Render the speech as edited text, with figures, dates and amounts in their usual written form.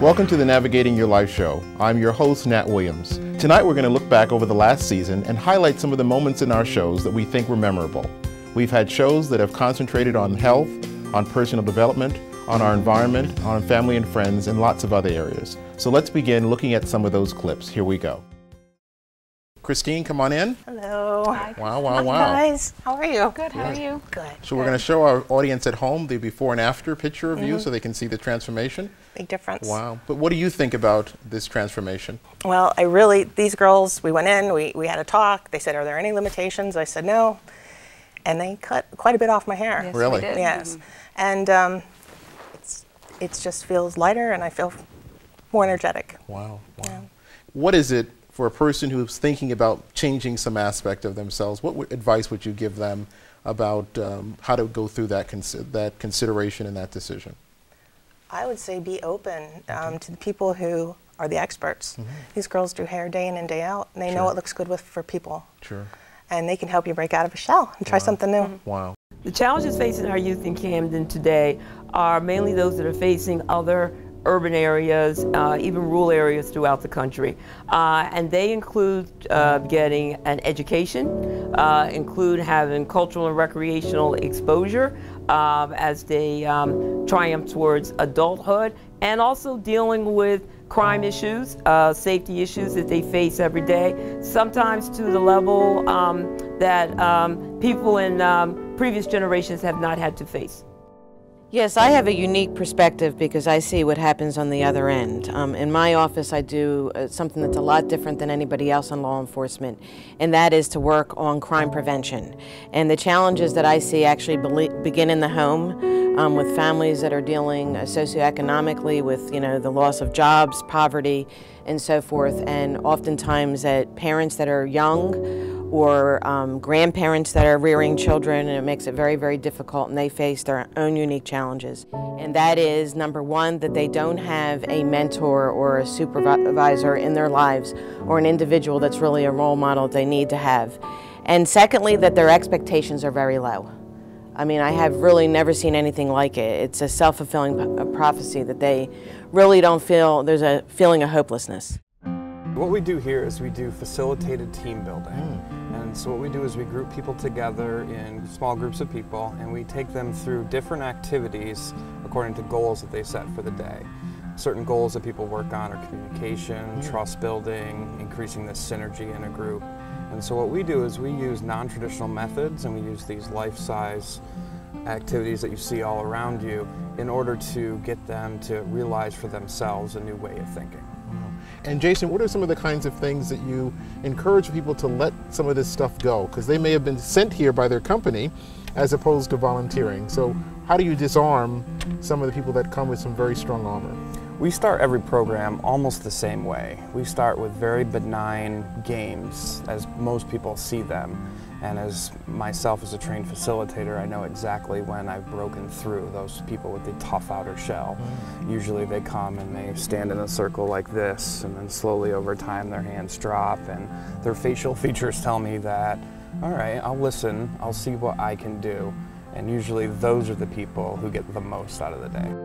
Welcome to the Navigating Your Life show. I'm your host, Nat Williams. Tonight we're going to look back over the last season and highlight some of the moments in our shows that we think were memorable. We've had shows that have concentrated on health, on personal development, on our environment, on family and friends, and lots of other areas. So let's begin looking at some of those clips. Here we go. Christine, come on in. Hello. Hi. Wow, wow, Hi, wow. guys. How are you? Good. How are you? Good. So we're going to show our audience at home the before and after picture of you so they can see the transformation. Big difference. Wow. But what do you think about this transformation? Well, these girls, we went in, we had a talk. They said, are there any limitations? I said, no. And they cut quite a bit off my hair. Yes, Really? we did. Yes. And it just feels lighter and I feel more energetic. Wow. Wow. Yeah. What is it for a person who's thinking about changing some aspect of themselves? What advice would you give them about how to go through that consideration and that decision? I would say be open to the people who are the experts. These girls do hair day in and day out, and they know what looks good for people. Sure. And they can help you break out of a shell and try something new. Wow. The challenges facing our youth in Camden today are mainly those that are facing other urban areas, even rural areas throughout the country. And they include getting an education, include having cultural and recreational exposure as they triumph towards adulthood, and also dealing with crime issues, safety issues that they face every day, sometimes to the level that people in previous generations have not had to face. Yes, I have a unique perspective because I see what happens on the other end. In my office, I do something that's a lot different than anybody else in law enforcement, and that is to work on crime prevention. And the challenges that I see actually begin in the home with families that are dealing socioeconomically with, the loss of jobs, poverty, and so forth, and oftentimes that parents that are young or grandparents that are rearing children, and it makes it very, very difficult, and they face their own unique challenges. And that is, number one, that they don't have a mentor or a supervisor in their lives, or an individual that's really a role model they need to have. And secondly, that their expectations are very low. I mean, I have really never seen anything like it. It's a self-fulfilling prophecy that they really don't feel, there's a feeling of hopelessness. What we do here is we do facilitated team building. And so what we do is we group people together in small groups of people, and we take them through different activities according to goals that they set for the day. Certain goals that people work on are communication, trust building, increasing the synergy in a group. And so what we do is we use non-traditional methods, and we use these life-size activities that you see all around you in order to get them to realize for themselves a new way of thinking. And Jason, what are some of the kinds of things that you encourage people to let some of this stuff go? Because they may have been sent here by their company as opposed to volunteering. So how do you disarm some of the people that come with some very strong armor? We start every program almost the same way. We start with very benign games, as most people see them. And as myself as a trained facilitator, I know exactly when I've broken through those people with the tough outer shell. Usually they come and they stand in a circle like this, and then slowly over time their hands drop, and their facial features tell me that, all right, I'll listen, I'll see what I can do. And usually those are the people who get the most out of the day.